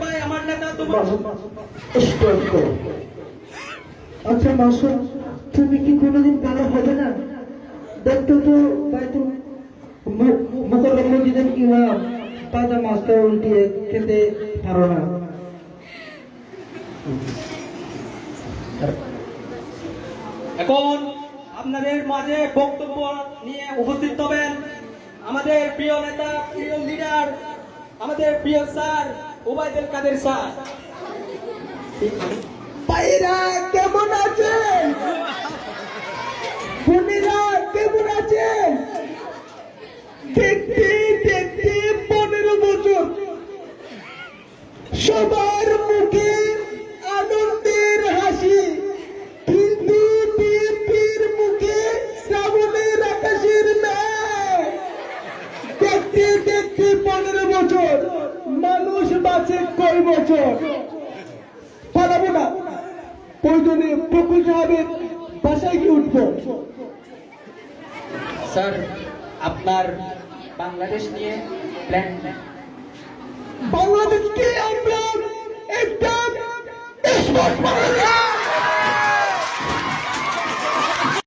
ভাই আমার নেতা আচ্ছা মাসুদ, তুমি কি কোনোদিন ভালো হবে না? দেখতো তো ভাই, তুমি মোকাবিলা মসজিদের ইমাম তাজা মাছটা উল্টিয়ে খেতে পারো না। এখন আপনাদের মাঝে বক্তব্য নিয়ে উপস্থিত হবেন আমাদের প্রিয় নেতা, প্রিয় লিডার, আমাদের প্রিয় স্যার ওবায়দুল কাদের স্যার। ভাইরা কেমন আছেন? বোনেরা কেমন আছেন? দেখতে দেখতে 15 বছর সবার মুখে আনন্দের হাসি, কিন্তু বিএনপির মুখে শ্রাবণের আকাশের মেঘ। দেখতে দেখতে 15 বছর, মানুষ বাঁচে কয় বছর? পালাবো না, প্রয়োজনে প্রকল্প সাহেবের বাসায় গিয়ে উঠবো। স্যার আপনার বাংলাদেশ নিয়ে প্ল্যান? বাংলাদেশকে আমরা একটা স্মার্ট